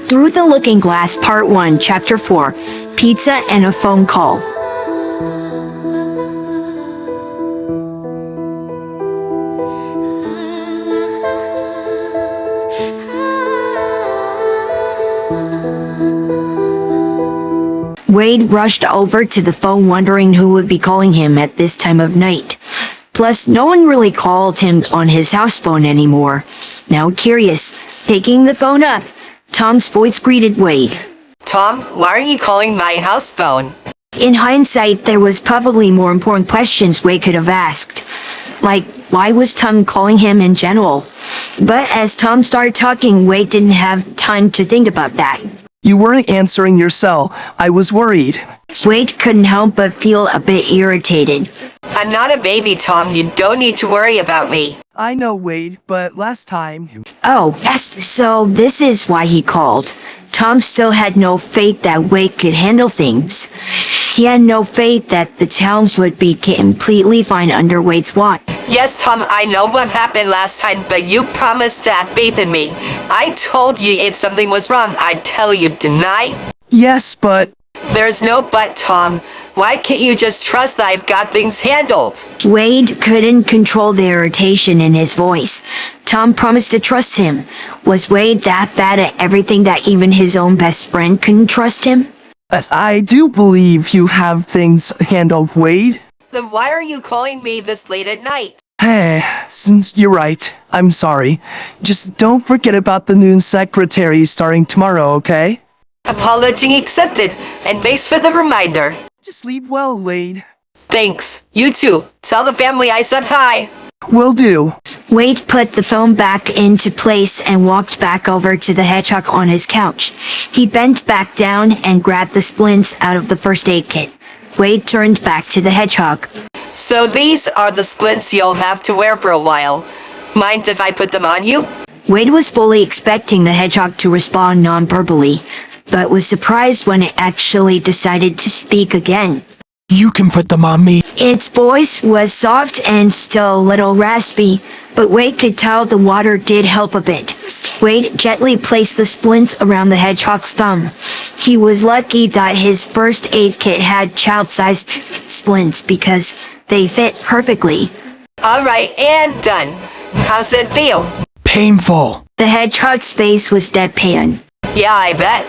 Through the Looking Glass Part 1, Chapter 4, Pizza and a Phone Call. Wade rushed over to the phone wondering who would be calling him at this time of night. Plus, no one really called him on his house phone anymore. Now curious, taking the phone up, Tom's voice greeted Wade. Tom, why are you calling my house phone? In hindsight, there was probably more important questions Wade could have asked. Like, why was Tom calling him in general? But as Tom started talking, Wade didn't have time to think about that. You weren't answering your cell. I was worried. Wade couldn't help but feel a bit irritated. I'm not a baby, Tom. You don't need to worry about me. I know, Wade, but last time... Oh, yes, so this is why he called. Tom still had no faith that Wade could handle things. He had no faith that the towns would be completely fine under Wade's watch. Yes, Tom, I know what happened last time, but you promised to have faith in me. I told you if something was wrong, I'd tell you, didn't I? Yes, but... There's no but, Tom. Why can't you just trust that I've got things handled? Wade couldn't control the irritation in his voice. Tom promised to trust him. Was Wade that bad at everything that even his own best friend couldn't trust him? I do believe you have things handled, Wade. Then why are you calling me this late at night? Hey, since you're right, I'm sorry. Just don't forget about the noon secretary starting tomorrow, okay? Apology accepted, and thanks for the reminder. Just leave well, Wade. Thanks. You too. Tell the family I said hi. Will do. Wade put the phone back into place and walked back over to the hedgehog on his couch. He bent back down and grabbed the splints out of the first aid kit. Wade turned back to the hedgehog. So these are the splints you'll have to wear for a while. Mind if I put them on you? Wade was fully expecting the hedgehog to respond non-verbally, but was surprised when it actually decided to speak again. You can put them on me. Its voice was soft and still a little raspy, but Wade could tell the water did help a bit. Wade gently placed the splints around the hedgehog's thumb. He was lucky that his first aid kit had child-sized splints because they fit perfectly. Alright, and done. How's it feel? Painful. The hedgehog's face was deadpan. Yeah, I bet.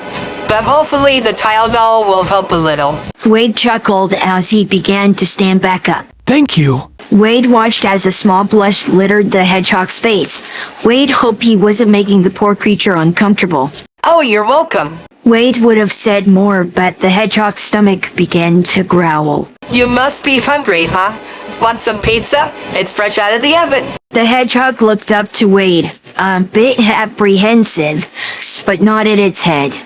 But hopefully the Tylenol will help a little. Wade chuckled as he began to stand back up. Thank you. Wade watched as a small blush littered the hedgehog's face. Wade hoped he wasn't making the poor creature uncomfortable. Oh, you're welcome. Wade would have said more, but the hedgehog's stomach began to growl. You must be hungry, huh? Want some pizza? It's fresh out of the oven. The hedgehog looked up to Wade, a bit apprehensive, but nodded its head.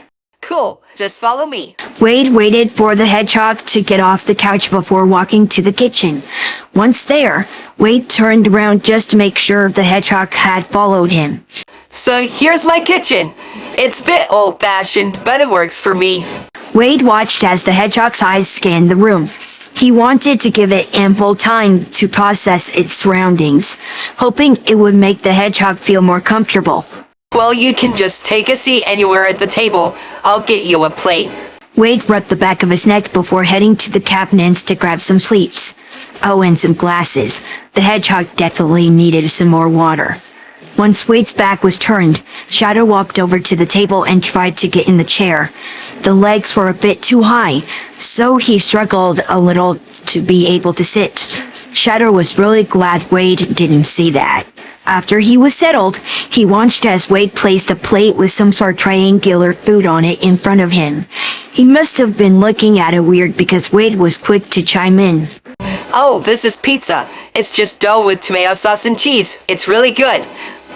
Cool, just follow me. Wade waited for the hedgehog to get off the couch before walking to the kitchen. Once there, Wade turned around just to make sure the hedgehog had followed him. So here's my kitchen. It's a bit old-fashioned, but it works for me. Wade watched as the hedgehog's eyes scanned the room. He wanted to give it ample time to process its surroundings, hoping it would make the hedgehog feel more comfortable. Well, you can just take a seat anywhere at the table. I'll get you a plate. Wade rubbed the back of his neck before heading to the cabinets to grab some sweets. Oh, and some glasses. The hedgehog definitely needed some more water. Once Wade's back was turned, Shadow walked over to the table and tried to get in the chair. The legs were a bit too high, so he struggled a little to be able to sit. Shadow was really glad Wade didn't see that. After he was settled, he watched as Wade placed a plate with some sort of triangular food on it in front of him. He must have been looking at it weird because Wade was quick to chime in. Oh, this is pizza. It's just dough with tomato sauce and cheese. It's really good.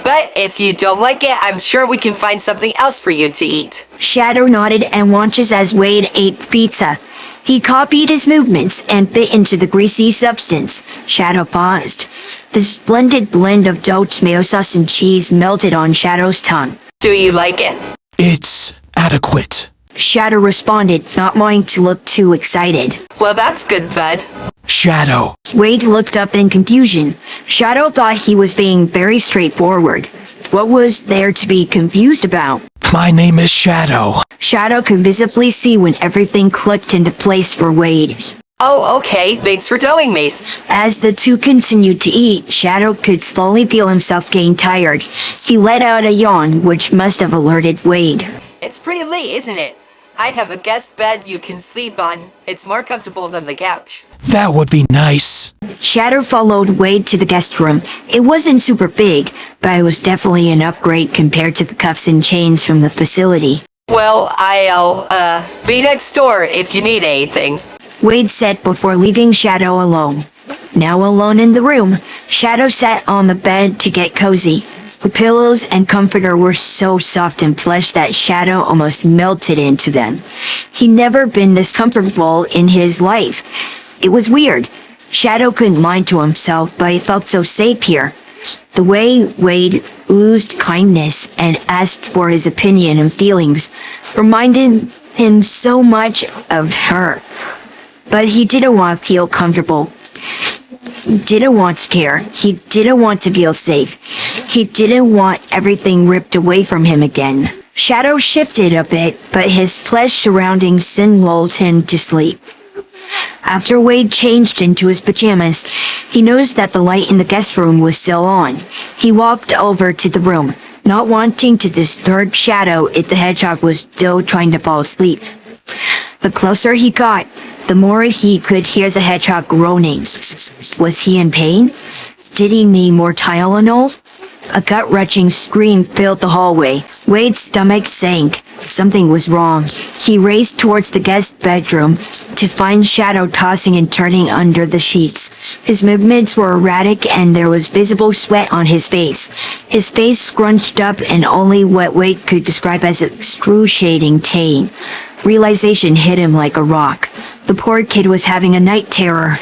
But if you don't like it, I'm sure we can find something else for you to eat. Shadow nodded and watched as Wade ate the pizza. He copied his movements and bit into the greasy substance. Shadow paused. The splendid blend of dough, tomato sauce, and cheese melted on Shadow's tongue. Do you like it? It's adequate. Shadow responded, not wanting to look too excited. Well, that's good, bud. Shadow. Wade looked up in confusion. Shadow thought he was being very straightforward. What was there to be confused about? My name is Shadow. Shadow could visibly see when everything clicked into place for Wade. Oh, okay, thanks for telling me. As the two continued to eat, Shadow could slowly feel himself getting tired. He let out a yawn, which must have alerted Wade. It's pretty late, isn't it? I have a guest bed you can sleep on. It's more comfortable than the couch. That would be nice. Shadow followed Wade to the guest room. It wasn't super big, but it was definitely an upgrade compared to the cuffs and chains from the facility. Well, I'll, be next door if you need anything. Wade said before leaving Shadow alone. Now alone in the room, Shadow sat on the bed to get cozy. The pillows and comforter were so soft and plush that Shadow almost melted into them. He'd never been this comfortable in his life. It was weird. Shadow couldn't mind to himself, but he felt so safe here. The way Wade oozed kindness and asked for his opinion and feelings reminded him so much of her. But he didn't want to feel comfortable. He didn't want to care. He didn't want to feel safe. He didn't want everything ripped away from him again. Shadow shifted a bit, but his plush surroundings soon lulled him to sleep. After Wade changed into his pajamas, he noticed that the light in the guest room was still on. He walked over to the room, not wanting to disturb Shadow if the hedgehog was still trying to fall asleep. The closer he got, the more he could hear the hedgehog groaning. Was he in pain? Did he need more Tylenol? A gut-wrenching scream filled the hallway. Wade's stomach sank. Something was wrong. He raced towards the guest bedroom to find Shadow tossing and turning under the sheets. His movements were erratic and there was visible sweat on his face. His face scrunched up and only what Wade could describe as excruciating pain. Realization hit him like a rock. The poor kid was having a night terror.